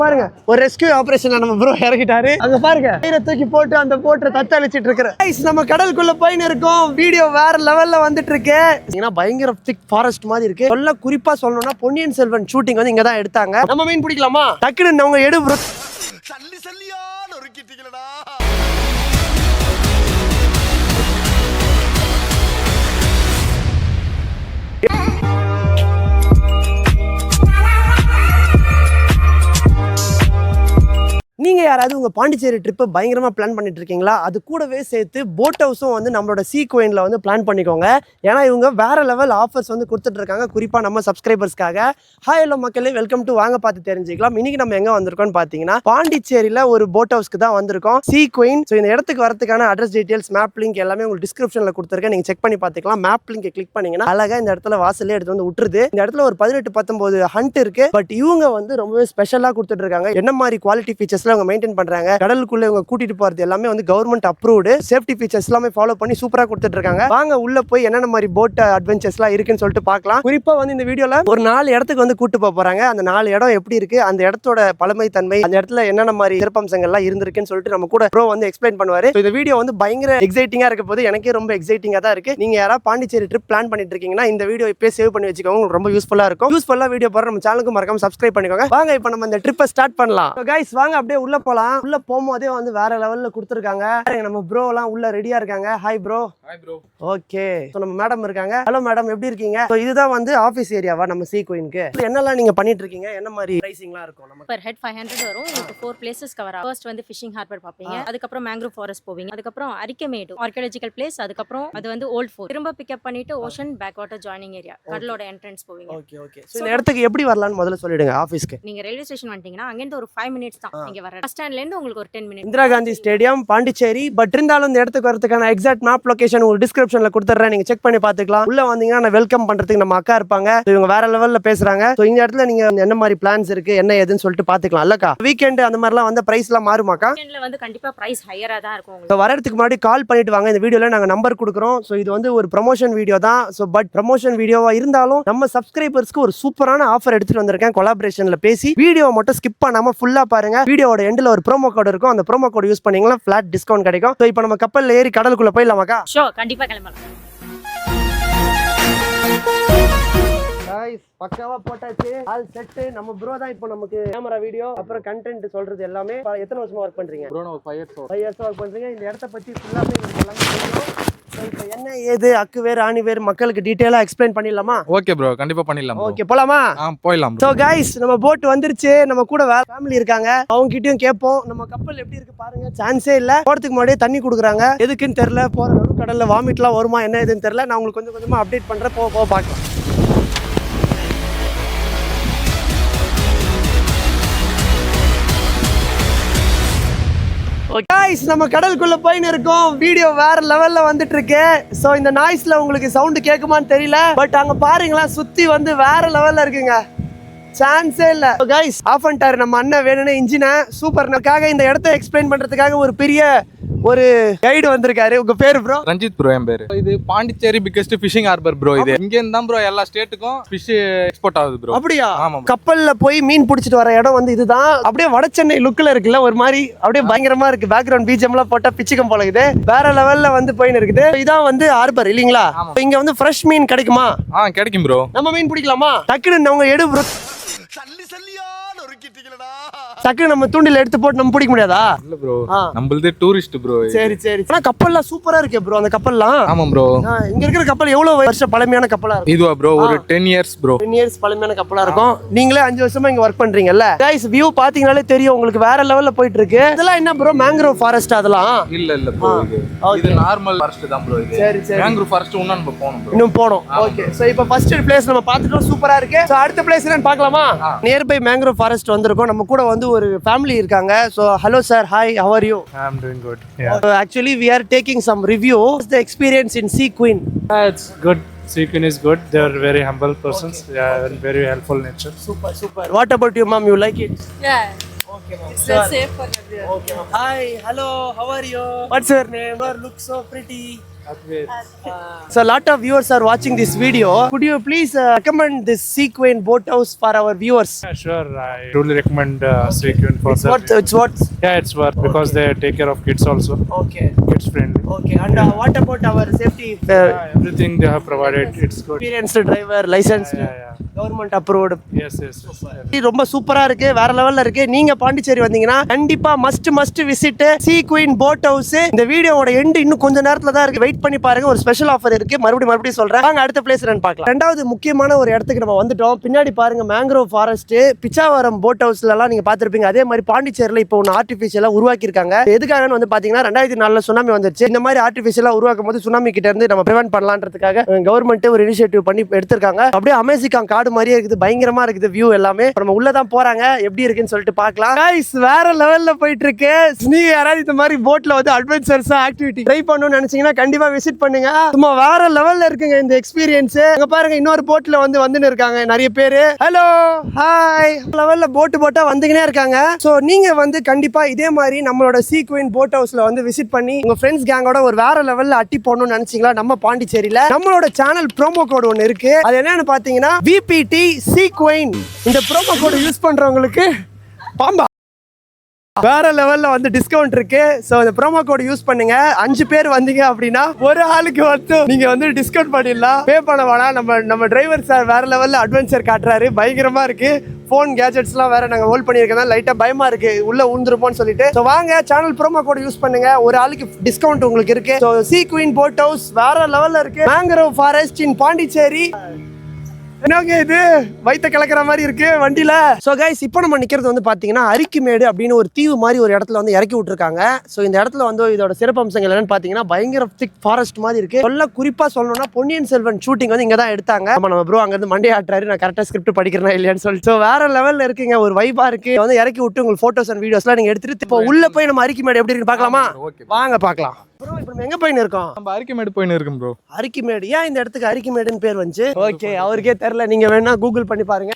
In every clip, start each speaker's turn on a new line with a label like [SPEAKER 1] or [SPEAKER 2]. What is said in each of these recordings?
[SPEAKER 1] பாருங்க ஒரு ரெஸ்கியூ ஆபரேஷன்ல நம்ம ப்ரோ இறங்கிட்டாரு. அங்க பாருங்க கயிறை தூக்கி போட்டு அந்த போட்டை தத்தளிச்சிட்டு இருக்கிற நம்ம கடலுக்குள்ள போயின்னு இருக்கோம். வீடியோ வேற லெவல்ல வந்துட்டு இருக்கு. பயங்கர திக் ஃபாரஸ்ட் மாதிரி இருக்கு. சொல்ல குறிப்பா சொல்லணும்னா பொன்னியின் செல்வன் ஷூட்டிங் வந்து இங்கதான் எடுத்தாங்க. நம்ம மீன் பிடிக்கலாமா? டக்குன்னு அவங்க எடு ப்ரோ. சல்லி சல்லியா நொறுக்கிட்டீங்களடா. நீங்க யாராவது உங்க பாண்டிச்சேரி ட்ரிப் பயங்கரமா பிளான் பண்ணிட்டு இருக்கீங்களா? அது கூடவே சேர்த்து போட் ஹவுஸும் வந்து நம்மளோட சீ கோயின்ல வந்து பிளான் பண்ணிக்கோங்க. ஏன்னா இவங்க வேற லெவல் ஆஃபர்ஸ் வந்து கொடுத்துட்டு இருக்காங்க, குறிப்பா நம்ம சப்ஸ்கிரைபர்ஸ்க்காக. ஹாய் ஹலோ மக்களே, வெல்கம் டு வாங்க பார்த்து தெரிஞ்சுக்கலாம். இன்னைக்கு நம்ம எங்க வந்திருக்கோம்னு பாத்தீங்கன்னா பாண்டிச்சேரியில ஒரு போட் ஹவுஸ்க்கு தான் வந்திருக்கோம், சீ கோயின். ஸோ இந்த இடத்துக்கு வரதுக்கான அட்ரஸ் டீடைல்ஸ், மேப் லிங்க் எல்லாமே உங்களுக்கு டிஸ்கிரிப்ஷன்ல கொடுத்துருக்கேன், நீங்க செக் பண்ணி பார்த்துக்கலாம். மேப் லிங்க் கிளிக் பண்ணீங்கன்னா அழகா இந்த இடத்துல வாசலே எடுத்து வந்து விட்டுருது. இந்த இடத்துல ஒரு 18-19 ஹண்ட் இருக்கு. பட் இவங்க வந்து ரொம்பவே ஸ்பெஷலா கொடுத்துட்டு இருக்காங்க. என்ன மாதிரி குவாலிட்டி ஃபீச்சர்ஸ் அவங்க மெயின்டைன் பண்றாங்க, கடலுக்குள்ள இவங்க கூட்டிட்டு போறது எல்லாமே வந்து கவர்மெண்ட் அப்ரூவ்டு, சேஃப்டி ஃபீச்சர்ஸ் எல்லாமே ஃபாலோ பண்ணி சூப்பரா கொடுத்துட்டு இருக்காங்க. வாங்க உள்ள போய் என்னென்ன மாதிரி போட் அட்வென்ச்சர்ஸ்லாம் இருக்குன்னு சொல்லிட்டு பார்க்கலாம். குறிப்பா வந்து இந்த வீடியோல ஒரு 4 இடத்துக்கு வந்து கூட்டு போறாங்க. அந்த 4 இடம் எப்படி இருக்கு, அந்த இடத்தோட பழமை தன்மை, அந்த இடத்துல என்னென்ன மாதிரி சிறப்பம்சங்கள்லாம் இருந்திருக்குன்னு சொல்லிட்டு நம்ம கூட ப்ரோ வந்து எக்ஸ்பிளைன் பண்ணுவாரு. இந்த வீடியோ வந்து பயங்கர எக்ஸைட்டிங்கா இருக்க போது, எனக்கே ரொம்ப எக்ஸைட்டிங்கா தான் இருக்கு. நீங்க யாராவது பாண்டிச்சேரி ட்ரிப் பிளான் பண்ணிட்டு இருக்கீங்கன்னா இந்த வீடியோ இப்பவே சேவ் பண்ணி வச்சுக்கோங்க, உங்களுக்கு ரொம்ப யூஸ்ஃபுல்லா இருக்கும். யூஸ்ஃபுல்லா வீடியோ போற நம்ம சேனலுக்கு மறக்காம சப்ஸ்கிரைப் பண்ணிக்கோங்க. வாங்க இப்போ நம்ம இந்த ட்ரிப்பை ஸ்டார்ட் பண்ணலாம். கைஸ் வாங்க அப்படியே உள்ள போலாம். உள்ள போகும்போதே வந்து வேற லெவல்ல கொடுத்துருக்காங்க. நம்ம ப்ரோ எல்லாம் உள்ள ரெடியா இருக்காங்க. Hi bro. Hi bro. Okay, so நம்ம மேடம் இருக்காங்க. ஹலோ மேடம், எப்படி இருக்கீங்க? சோ இதுதான் வந்து ஆபீஸ் ஏரியாவா நம்ம சீ கோயினுக்கு? என்னெல்லாம் நீங்க பண்ணிட்டு இருக்கீங்க, என்ன மாதிரி பிரைசிங்லாம் இருக்கும்? நம்ம
[SPEAKER 2] per head 500 வரும். உங்களுக்கு 4 places கவர் ஆகும். ஃபர்ஸ்ட் வந்து ஃபிஷிங் ஹார்பர் பாப்பீங்க, அதுக்கு அப்புறம் மேங்க்ரோவ் ஃபாரஸ்ட் போவீங்க, அதுக்கு அப்புறம் அரிக்கமேடு ஆர்க்கியாலஜிக்கல் பிளேஸ், அதுக்கு அப்புறம் அது வந்து ஓல்ட் ஃபோர்ட், திரும்ப பிக்கப் பண்ணிட்டு ocean back water joining area, கடலோட என்ட்ரன்ஸ் போவீங்க.
[SPEAKER 1] Okay okay. சோ இந்த இடத்துக்கு எப்படி வரலாம்னு முதல்ல சொல்லிடுங்க. ஆபீஸ்க்கு
[SPEAKER 2] நீங்க ரயில்வே ஸ்டேஷன் வந்துட்டீங்கன்னா அங்க இருந்து ஒரு 5 மினிட்ஸ் தான் நீங்க வர. பஸ் ஸ்டாண்ட்ல இருந்து உங்களுக்கு ஒரு 10 minutes.
[SPEAKER 1] Indira Gandhi stadium, Pondicherry. But இருந்தாலும் இந்த இடத்துக்கு வரதுக்கான எக்ஸாக்ட் மேப் லொகேஷன் உங்களுக்கு டிஸ்கிரிப்ஷன்ல கொடுத்துறேன், நீங்க செக் பண்ணி பாத்துக்கலாம். உள்ள வந்தீங்கன்னா நான் வெல்கம் பண்றதுக்கு நம்ம அக்கா இருப்பாங்க. இவங்க வேற லெவல்ல பேசுறாங்க. சோ இந்த இடத்துல நீங்க என்ன மாதிரி பிளான்ஸ் இருக்கு, என்ன ஏதுன்னு சொல்லிட்டு பாத்துக்கலாம். இல்லக்கா வீக்கெண்ட் அந்த மாதிரிலாம் வந்து பிரைஸ் எல்லாம் மாறுமாக்கா?
[SPEAKER 2] வீக்கெண்ட்ல வந்து கண்டிப்பா பிரைஸ் ஹையரா தான் இருக்கும் உங்களுக்கு.
[SPEAKER 1] வரதுக்கு முன்னாடி கால் பண்ணிட்டு வாங்க. இந்த வீடியோல நாங்க நம்பர் கொடுக்குறோம். சோ இது வந்து ஒரு ப்ரமோஷன் வீடியோ தான். சோ பட் ப்ரமோஷன் வீடியோவா இருந்தாலும் நம்ம சப்ஸ்கிரைபர்ஸ்க்கு ஒரு சூப்பரான ஆஃபர் எடுத்துட்டு வந்திருக்கேன், கொலாபரேஷன்ல பேசி. வீடியோவை மட்டும் ஸ்கிப் பண்ணாம ஃபுல்லா பாருங்க. வீடியோட எண்ட்ல ஒரு ப்ரோமோ கோட் இருக்கும், அந்த ப்ரோமோ கோட் யூஸ் பண்ணீங்கன்னா ஃபிளாட் டிஸ்கவுண்ட் கிடைக்கும். சோ இப்போ நம்ம கப்பல்ல ஏறி கடலுக்குள்ள போயிடலாமாக்கா?
[SPEAKER 2] ஷோ, கண்டிப்பா கிளம்பலாம்.
[SPEAKER 1] பக்காவா போட்டாச்சு, ஆல் செட். நம்ம ப்ரோ தான் இப்போ நமக்கு கேமரா, வீடியோ, அப்புறம் கண்டென்ட் சொல்றது எல்லாமே. எத்தனை வருஷமா ஒர்க் பண்றீங்க ப்ரோ? நான் 5 இயர்ஸ் ஒர்க் பண்றீங்க. இந்த இடத்த பத்தி ஃபுல்லாவே உங்களுக்கு எல்லாமே தெரியும். இப்போ என்ன ஏது அக்கு வேர் ஆணி வேர் மக்களுக்கு டீடைலா எக்ஸ்பிளைன் பண்ணிடலாமா?
[SPEAKER 3] ஓகே ப்ரோ, கண்டிப்பா பண்ணிடலாம்.
[SPEAKER 1] ஓகே போலாமா?
[SPEAKER 3] போயிடலாம்.
[SPEAKER 1] சோ கைஸ் நம்ம போட் வந்துருச்சு. நம்ம கூட வேற ஃபேமிலி இருக்காங்க, அவங்க கிட்டயும் கேட்போம் நம்ம கப்பல் எப்படி இருக்கு பாருங்க. சான்ஸே இல்ல. போறதுக்கு முன்னாடியே தண்ணி கொடுக்குறாங்க, எதுக்குன்னு தெரியல. போற நடு கடல்ல வாமிட்லாம் வருமா என்ன ஏதுன்னு தெரியல. நான் உங்களுக்கு கொஞ்சம் கொஞ்சமா அப்டேட் பண்றேன், போக பார்க்கலாம். கைஸ் நம்ம கடலுக்குள்ள போயின்னு இருக்கோம். வீடியோ வேற லெவல்ல வந்துட்டு இருக்கு. சோ இந்த நாய்ஸ்ல உங்களுக்கு சவுண்ட் கேக்குமான்னு தெரியல, பட் அங்க பாருங்களா சுத்தி வந்து வேற லெவல்ல இருக்குங்க, சான்ஸே இல்ல. கைஸ் ஆஃப் பண்ணிட்டாரு நம்ம அண்ணன் வேணும்னு இன்ஜினை. சூப்பர். நமக்காக இந்த இடத்த எக்ஸ்பிளைன் பண்றதுக்காக ஒரு பெரிய ஒரு கைடு வந்திருக்காரு. உங்க பேரு ப்ரோ?
[SPEAKER 3] ரஞ்சித் ப்ரோ என் பேரு. இது Pondicherry biggest fishing harbour bro. இது இங்க இருந்தா ப்ரோ எல்லா ஸ்டேட்டுக்கும் ஃபிஷ் எக்ஸ்போர்ட் ஆகுது ப்ரோ.
[SPEAKER 1] அப்படியா?
[SPEAKER 3] ஆமா.
[SPEAKER 1] கப்பல்ல போய் மீன் பிடிச்சிட்டு வர இடம் வந்து இதுதான். அப்படியே வட சென்னை லுக்ல இருக்குல்ல, ஒரு மாதிரி அப்படியே பயங்கரமா இருக்கு. பேக்ரவுண்ட் பிஜிஎம் எல்லாம் போட்டா பிச்சுக்கம் போல இருக்குது. வேற லெவல்ல வந்து போயின்னு இருக்குது. இதான் வந்து ஹார்பர் இல்லீங்களா? இங்க வந்து ஃப்ரெஷ் மீன் கிடைக்குமா?
[SPEAKER 3] கிடைக்கும் ப்ரோ.
[SPEAKER 1] நம்ம மீன் பிடிக்கலாமா? டக்குன்னு அவங்க எடு ப்ரோ. சல்லி சல்லியா நொறுக்கிட்டீங்களடா. டக்குன்னு நம்ம தூண்டில எடுத்து போட்டு நம்ம பிடிக்க முடியாதா?
[SPEAKER 3] இல்ல ப்ரோ, நம்மளது டூரிஸ்ட் ப்ரோ.
[SPEAKER 1] சரி சரி. ஆனா கப்பல்லாம் சூப்பரா இருக்கு ப்ரோ. அந்த கப்பல்லாம்.
[SPEAKER 3] ஆமா ப்ரோ.
[SPEAKER 1] இங்க இருக்கிற கப்பல் எவ்வளவு வருஷம் பழமையான கப்பலா இருக்கும்?
[SPEAKER 3] இதுவா ப்ரோ? ஒரு 10 இயர்ஸ் ப்ரோ.
[SPEAKER 1] 10 இயர்ஸ் பழமையான கப்பலா இருக்கும். நீங்களே 5 வருஷமா இங்க ஒர்க் பண்றீங்கல்ல गाइस, வியூ பாத்தீங்கனாலே தெரியும் உங்களுக்கு வேற லெவல்ல போயிட்டு இருக்கு. இதெல்லாம் என்ன ப்ரோ, மேங்க்ரோவ் ஃபாரஸ்ட்? அதெல்லாம்
[SPEAKER 3] இல்ல ப்ரோ, இது நார்மல் ஃபாரஸ்ட் தான் ப்ரோ. இது
[SPEAKER 1] சரி சரி.
[SPEAKER 3] மேங்க்ரோவ் ஃபாரஸ்ட் இன்னும் நம்ம போணும் ப்ரோ.
[SPEAKER 1] இன்னும் போணும். ஓகே. சோ இப்போ ஃபர்ஸ்ட் பிளேஸ் நம்ம பார்த்துட்டோம், சூப்பரா இருக்கு. சோ அடுத்த பிளேஸ் என்னன்னு பார்க்கலாமா? நியர் பை மேங்க்ரோவ் ஃபாரஸ்ட் வந்திருக்கோம். நம்ம கூட வந்து ஒரு ஃபேமிலி இருக்காங்க. So hello sir, hi, how are you?
[SPEAKER 4] I'm doing good. Yeah.
[SPEAKER 1] Actually we are taking some review. What's the experience in Sea Queen?
[SPEAKER 4] It's good. Sea Queen is good. They are very humble persons. Yeah, and very helpful nature.
[SPEAKER 1] Super super. What about you mom, you like it?
[SPEAKER 5] Yeah.
[SPEAKER 1] Okay mom.
[SPEAKER 5] It's safe for everyone.
[SPEAKER 1] Okay mom. Hi, hello, how are you? What's your name? You look so pretty. So a lot of viewers are watching this video. Could you please recommend this Sequin boat house for our viewers?
[SPEAKER 4] Yeah, sure. I truly recommend Sequin for that.
[SPEAKER 1] It's what?
[SPEAKER 4] Yeah, it's worth because they take care of kids also.
[SPEAKER 1] Okay.
[SPEAKER 4] Kids friendly.
[SPEAKER 1] Okay. And what about our safety?
[SPEAKER 4] Yeah, everything they have provided, it's good.
[SPEAKER 1] Experienced driver, licensed,
[SPEAKER 4] Yeah.
[SPEAKER 1] government approved.
[SPEAKER 4] Yes.
[SPEAKER 1] இது ரொம்ப சூப்பரா இருக்கு, வேற லெவல்ல இருக்கு. நீங்க பாண்டிச்சேரி வந்தீங்கன்னா கண்டிப்பா மஸ்ட் விசிட் சீ குயின் போட் ஹவுஸ். இந்த வீடியோவோட எண்ட் இன்னும் கொஞ்ச நேரத்துல தான் இருக்கு, வெயிட் பண்ணி பாருங்க. ஒரு ஸ்பெஷல் ஆஃபர் இருக்கு, மறுபடியும் சொல்றேன். வாங்க அடுத்த பிளேஸ் ரன் பார்க்கலாம். ரெண்டாவது முக்கியமான ஒரு இடத்துக்கு நம்ம வந்துட்டோம். பின்னாடி பாருங்க மேங்க்ரோவ் ஃபாரஸ்ட். பிச்சாவரம் போட் ஹவுஸ்ல எல்லாம் நீங்க பாத்திருப்பீங்க. அதே மாதிரி பாண்டிச்சேரியில இப்போ ஒன்று ஆர்டிஃபிஷியலா உருவாக்கி இருக்காங்க. எதுக்காகன்னு வந்து பாத்தீங்கன்னா 2004 சுனாமி வந்துருச்சு. இந்த மாதிரி ஆர்டிஃபிஷியலா உருவாக்கும் போது சுனாமி கிட்ட இருந்து நம்ம ப்ரிவென்ட் பண்ணலான்றதுக்காக கவர்மெண்ட் ஒரு இனிஷியேட்டிவ் பண்ணி எடுத்திருக்காங்க. அப்படியே அமேசிங் காடு மாதிரியே இருக்குது, பயங்கரமா இருக்குது வியூ எல்லாமே. நம்ம உள்ளதான் போறாங்க, எப்படி இருக்குன்னு சொல்லிட்டு பார்க்கலாம். கைஸ் வேற லெவல்ல போயிட்டு இருக்கு. நீங்க யாராவது இந்த மாதிரி போட்ல வந்து அட்வென்ச்சர்ஸ் ஆக்டிவிட்டி ட்ரை பண்ணணும்னு நினைச்சீங்கன்னா கண்டிப்பா விசிட் பண்ணுங்க. சும்மா வேற லெவல்ல இருக்குங்க இந்த எக்ஸ்பீரியன்ஸ். அங்க பாருங்க இன்னொரு போட்ல வந்துன்னு இருக்காங்க நிறைய பேரு. Hello hi. லெவல்ல போட்டா வந்துகினே இருக்காங்க. சோ நீங்க வந்து கண்டிப்பா இதே மாதிரி நம்மளோட சீக்வெயின் போட் ஹவுஸ்ல வந்து விசிட் பண்ணி உங்க ஃப்ரெண்ட்ஸ் கேங்கோட ஒரு வேற லெவல்ல அட்டி போடணும்னு நினைச்சீங்களா, நம்ம பாண்டிச்சேரியில நம்மளோட சேனல் ப்ரோமோ கோட் ஒன்னு இருக்கு. அது என்னன்னு பாத்தீங்கன்னா VPT Sequin. இந்த ப்ரோமோ கோட் யூஸ் பண்றவங்களுக்கு பாம்பா வேற லெவல்ல வந்து டிஸ்கவுண்ட் இருக்கு. சோ இந்த ப்ரோமோ கோட் யூஸ் பண்ணுங்க. 5 பேர் வந்தீங்க அப்படின்னா ஒரு ஆளுக்கு வந்து நீங்க வந்து டிஸ்கவுண்ட் பண்ணிடலாம். பே பண்ண வேணாம். நம்ம டிரைவர் சார் வேற லெவல்ல அட்வென்ச்சர் காட்டுறாரு, பயங்கரமா இருக்கு. போன் கேஜெட்ஸ்லாம் வேற நாங்க ஹோல்ட் பண்ணியிருக்கோம், லைட்டா பயமா இருக்கு உள்ள ஊந்துருப்போம்னு சொல்லிட்டு. ஸோ வாங்க சேனல் ப்ரோமோ கோட் யூஸ் பண்ணுங்க, ஒரு ஆளுக்கு டிஸ்கவுண்ட் உங்களுக்கு இருக்கு. ஸோ சீக்வீன் போட் ஹவுஸ் வேற லெவல்ல இருக்கு, மேங்க்ரோவ் ஃபாரஸ்ட் இன் பாண்டிச்சேரி. என்னங்க இது வயிற்ற கலக்கிற மாதிரி இருக்கு வண்டியில. ஸோ கைஸ் இப்போ நம்ம நிக்கிறது வந்து பாத்தீங்கன்னா அரிக்குமேடு அப்படின்னு ஒரு தீவு மாதிரி ஒரு இடத்துல வந்து இறக்கி விட்டுருக்காங்க. ஸோ இந்த இடத்துல வந்து இதோட சிறப்பம்சங்கள் என்னன்னு பாத்தீங்கன்னா பயங்கர திக் ஃபாரஸ்ட் மாதிரி இருக்கு. சொல்ல குறிப்பா சொல்லணும்னா பொன்னியின் செல்வன் ஷூட்டிங் வந்து இங்க தான் எடுத்தாங்க. நம்ம ப்ரோ அங்க இருந்து மண்டே ஆட்டுறாரு, நான் கரெக்டா ஸ்கிரிப்ட் படிக்கிறேன் இல்லையான்னு சொல்லிட்டு. ஸோ வேற லெவல்ல இருக்குங்க, ஒரு வைபா இருக்கு. வந்து இறக்கி விட்டு உங்களுக்கு போட்டோஸ் அண்ட் வீடியோஸ்லாம் நீங்க எடுத்துட்டு இப்போ உள்ள போய் நம்ம அரிக்குமேடு எப்படி இருக்குன்னு பார்க்கலாமா? வாங்க பார்க்கலாம். ப்ரோ இப்போ நம்ம எங்க போயின்னு இருக்கோம்?
[SPEAKER 3] நம்ம அரிக்குமேடு போயின்னு இருக்கோம் ப்ரோ.
[SPEAKER 1] அரிக்குமேடு, ஏன் இந்த இடத்துக்கு அரிக்குமேடுன்னு பேர் வந்துச்சு? ஓகே, அவருக்கே தெரியல, நீங்க வேணா கூகுள் பண்ணி பாருங்க.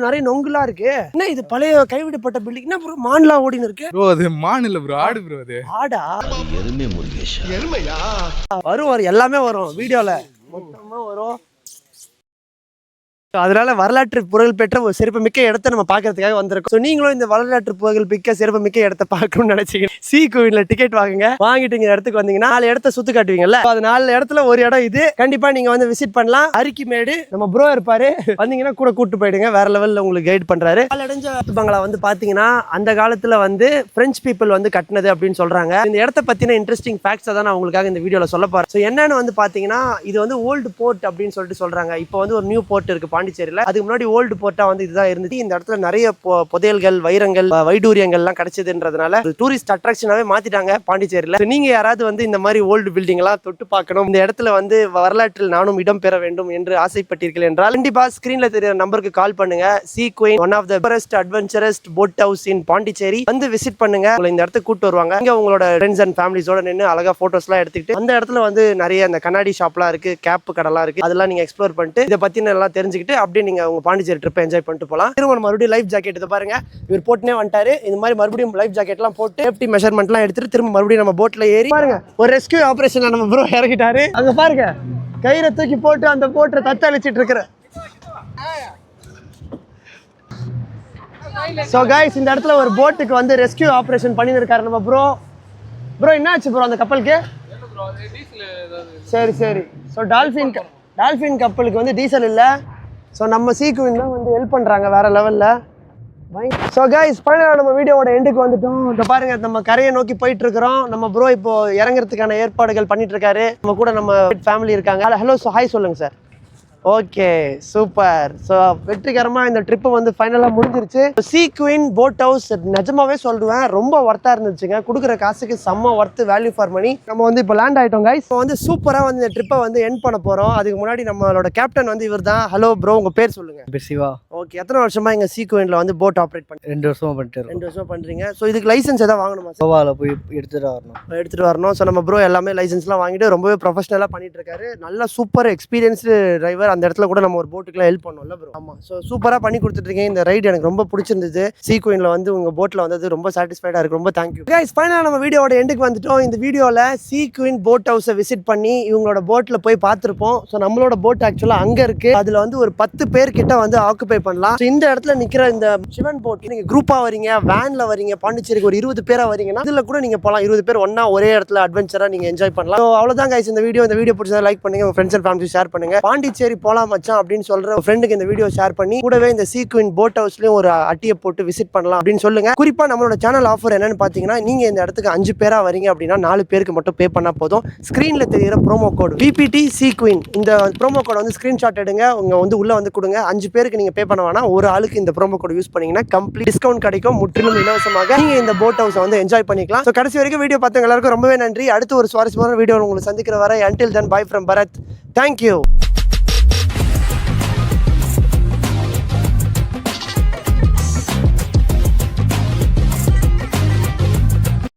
[SPEAKER 1] நிறைய நொங்குலாம் இருக்கு. என்ன இது பழைய கைவிடப்பட்ட பில்டிங்? என்ன ப்ரோ மான்லாம் ஓடின்னு இருக்கு?
[SPEAKER 3] ப்ரோ அது மான் இல்ல ப்ரோ, ஆடு ப்ரோ. அது
[SPEAKER 1] ஆடா? எருமையா? வரும் எல்லாமே வரும் வீடியோல, மொத்தமா வரும். அதனால வரலாற்று புகழ் பெற்ற ஒரு சிறப்புமிக்க இடத்தை நம்ம பார்க்கறதுக்காக வந்திருக்கோம். ஸோ நீங்களும் இந்த வரலாற்று புகழ் மிக்க சிறப்புமிக்க இடத்தை பார்க்கணும்னு நினைச்சீங்கன்னா சீக்வீன்ல டிக்கெட் வாங்குங்க. வாங்கிட்டு இங்க இடத்துக்கு வந்தீங்கன்னா 4 இடத்த சுத்து காட்டுவீங்கல்ல, அது 4 இடத்துல ஒரு இடம் இது. கண்டிப்பா நீங்க வந்து விசிட் பண்ணலாம். அரிக்குமேடு நம்ம ப்ரோ இருப்பாரு, வந்தீங்கன்னா கூட கூட்டு போயிடுங்க, வேற லெவல்ல உங்களுக்கு கைட் பண்றாரு. காலடைஞ்ச பங்களா வந்து பாத்தீங்கன்னா அந்த காலத்துல வந்து பிரெஞ்சு பீப்புள் வந்து கட்டினது அப்படின்னு சொல்றாங்க. இந்த இடத்த பத்தின இன்ட்ரெஸ்டிங் ஃபேக்ட்ஸ் தான் நான் உங்களுக்காக இந்த வீடியோல சொல்ல போறேன். ஸோ என்னன்னு வந்து பாத்தீங்கன்னா இது வந்து ஓல்டு போர்ட் அப்படின்னு சொல்லிட்டு சொல்றாங்க. இப்போ வந்து ஒரு நியூ போர்ட் இருக்கு பாண்டிச்சேரியில. அதுக்கு முன்னாடி ஓல்டு போர்ட்டா வந்து இதுதான் இருந்துச்சு. இந்த இடத்துல நிறைய புதையல்கள், வைரங்கள், வைடூரியங்கள்லாம் கிடைச்சதுன்றதுனால டூரிஸ்ட் அட்ராக்ஷனாவே மாத்திட்டாங்க பாண்டிச்சேரியில. நீங்க யாராவது வந்து இந்த மாதிரி ஓல்டு பில்டிங் எல்லாம் தொட்டு பார்க்கணும், இந்த இடத்துல வந்து வரலாற்றில் நானும் இடம் பெற வேண்டும் என்று ஆசைப்பட்டீர்கள் என்றால் கண்டிப்பா ஸ்கிரீன்ல தெரியுற நம்பருக்கு கால் பண்ணுங்க. Sea queen, one of the best adventurous boat house in Pondicherry, வந்து விசிட் பண்ணுங்க. உங்களை இந்த இடத்துக்கு கூட்டு வருவாங்க. இங்க உங்களோட ஃப்ரெண்ட்ஸ் அண்ட் ஃபேமிலிஸோட நின்று அழகா போட்டோஸ் எல்லாம் எடுத்துக்கிட்டு அந்த இடத்துல வந்து நிறைய அந்த கண்ணாடி ஷாப்லாம் இருக்கு, கேப் கடைலாம் இருக்கு, அதெல்லாம் நீங்க எக்ஸ்ப்ளோர் பண்ணிட்டு இதை பத்தி எல்லாம் தெரிஞ்சுக்கிட்டு அப்படியே நீங்க உங்க பாண்டிச்சேரி ட்ரிப் என்ஜாய் பண்ணிட்டு போகலாம். திரும்ப மறுபடியும் லைஃப் ஜாக்கெட் இதை பாருங்க, இவர் போட்டுனே வந்துட்டாரு. இந்த மாதிரி மறுபடியும் லைஃப் ஜாக்கெட்லாம் போட்டு சேஃப்டி மெஷர்மெண்ட்லாம் எடுத்துட்டு திரும்ப மறுபடியும் நம்ம போட்ல ஏறி பாருங்க ஒரு ரெஸ்கியூ ஆபரேஷன்ல நம்ம ப்ரோ இறங்கிட்டாரு. அங்க பாருங்க கயிறை தூக்கி போட்டு அந்த போட்டை தத்தளிச்சிட்டு இருக்கிற. ஸோ கைஸ் இந்த இடத்துல ஒரு போட்டுக்கு வந்து ரெஸ்கியூ ஆபரேஷன் பண்ணியிருக்காரு நம்ம ப்ரோ. ப்ரோ என்ன ஆச்சு ப்ரோ அந்த கப்பலுக்கு? சரி. ஸோ டால்ஃபின் கப்பலுக்கு வந்து டீசல் இல்லை. ஸோ நம்ம சீக்வீன் தான் வந்து ஹெல்ப் பண்ணுறாங்க வேற லெவலில். ஸோ கைஸ் ஃபைனலாக நம்ம வீடியோவோட எண்டுக்கு வந்துட்டோம். இப்போ பாருங்க நம்ம கரையை நோக்கி போயிட்டு இருக்கிறோம். நம்ம ப்ரோ இப்போ இறங்குறதுக்கான ஏற்பாடுகள் பண்ணிட்டு இருக்காரு. நம்ம கூட நம்ம ஃபேமிலி இருக்காங்க. ஹலோ ஹாய் சொல்லுங்க சார். Okay super. ஸோ வெற்றிகரமாக இந்த ட்ரிப்பு வந்து ஃபைனலாக முடிஞ்சிருச்சு. சீக்வீன் போட் ஹவுஸ் நிஜமாவே சொல்லுவேன் ரொம்ப ஒர்த்தாக இருந்துச்சுங்க. கொடுக்குற காசுக்கு செம்ம ஒர்த்து, வேல்யூ ஃபார் மணி. நம்ம வந்து இப்போ லேண்ட் ஆகிட்டோம் கைஸ். இப்போ வந்து சூப்பராக வந்து இந்த ட்ரிப்பை வந்து எண்ட் பண்ண போகிறோம். அதுக்கு முன்னாடி நம்மளோட கேப்டன் வந்து இவர் தான். ஹலோ ப்ரோ உங்கள் பேர் சொல்லுங்கள்.
[SPEAKER 5] சிவா.
[SPEAKER 1] ஓகே, எத்தனை வருஷமா இங்கே சீக்வீனில் வந்து போட் ஆப்ரேட் பண்ணி?
[SPEAKER 5] 2 வருஷமா பண்ணிட்டு
[SPEAKER 1] 2 வருஷமா பண்ணுறீங்க. ஸோ இதுக்கு லைசன்ஸ் எதாவது வாங்கணுமா?
[SPEAKER 5] கோவாவில் போய் எடுத்துகிட்டு வரணும்.
[SPEAKER 1] ஸோ நம்ம ப்ரோ எல்லாமே லைசன்ஸ்லாம் வாங்கிட்டு ரொம்பவே ப்ரொஃபஷனலாக பண்ணிட்டு இருக்காரு. நல்ல சூப்பர் எக்ஸ்பீரியன்ஸ்டு டிரைவர். அந்த இடத்துல கூட நம்ம ஒரு போட்டுக்குலாம் ஹெல்ப் பண்ணோம்ல ப்ரோ. ஆமாம், ஸோ சூப்பராக பண்ணி கொடுத்துட்ருக்கீங்க. இந்த ரைடு எனக்கு ரொம்ப பிடிச்சிருந்தது. சீ குயினில் வந்து உங்கள் போட்டில் வந்தது ரொம்ப சாட்டிஸ்ஃபைடாக இருக்குது. ரொம்ப தேங்க்யூ கைஸ். ஃபைனலாக நம்ம வீடியோட எண்டுக்கு வந்துட்டோம். இந்த வீடியோவில் சீ குயின் போட் ஹவுஸை விசிட் பண்ணி இவங்களோட போட்டில் போய் பார்த்துருப்போம். ஸோ நம்மளோட போட் ஆக்சுவலாக அங்கே இருக்குது. அதில் வந்து ஒரு 10 பேர் கிட்ட வந்து ஆக்குபை பண்ணலாம். ஸோ இந்த இடத்துல நிற்கிற இந்த சிவன் போட் நீங்கள் குரூப்பாக வரீங்க, வேனில் வரீங்க, பாண்டிச்சேரிக்கு ஒரு 20 பேராக வரீங்கன்னா இதில் கூட நீங்கள் போகலாம். 20 பேர் ஒன்றா ஒரே இடத்துல அட்வென்ச்சராக நீங்கள் என்ஜாய் பண்ணலாம். ஸோ அவ்வளோதான் கைஸ் இந்த வீடியோ பிடிச்சதை லைக் பண்ணுங்க, உங்கள் ஃப்ரெண்ட்ஸ் அண்ட் ஃபேமிலி ஷேர் பண்ணுங்க. பாண்டிச்சேரி போலாம் மச்சான் அப்படின்னு சொல்ற ஃப்ரெண்டுக்கு இந்த வீடியோ ஷேர் பண்ணி கூடவே இந்த சீ குயின் போட் ஹவுஸ்லயும் ஒரு அட்டியை போட்டு விசிட் பண்ணலாம் அப்படின்னு சொல்லுங்க. குறிப்பா நம்மளோட சேனல் ஆஃபர் என்னன்னு பாத்தீங்கன்னா, நீங்க இந்த இடத்துக்கு 5 பேரா வரீங்க அப்படின்னா 4 பேருக்கு மட்டும் பே பண்ணா போதும். ஸ்கிரீன்ல தெரியுற ப்ரோமோ கோட் PPT சீ குயின், இந்த ப்ரோமோ கோட் வந்து ஸ்கிரீன்ஷாட் எடுங்க, உங்க வந்து உள்ள வந்து கொடுங்க. 5 பேருக்கு நீங்க பே பண்ண வேணா, ஒரு ஆளுக்கு இந்த ப்ரோமோ கோட் யூஸ் பண்ணீங்கன்னா கம்ப்ளீட் டிஸ்கவுண்ட் கிடைக்கும். முற்றிலும் இலவசமாக நீங்க இந்த போட் ஹவுஸை வந்து என்ஜாய் பண்ணிக்கலாம். ஸோ கடைசி வரைக்கும் வீடியோ பார்த்தவங்க எல்லாருக்கும் ரொம்பவே நன்றி. அடுத்து ஒரு சுவாரஸ்யமான வீடியோ உங்களை சந்திக்கிற வரை until then bye from Bharat. Thank you.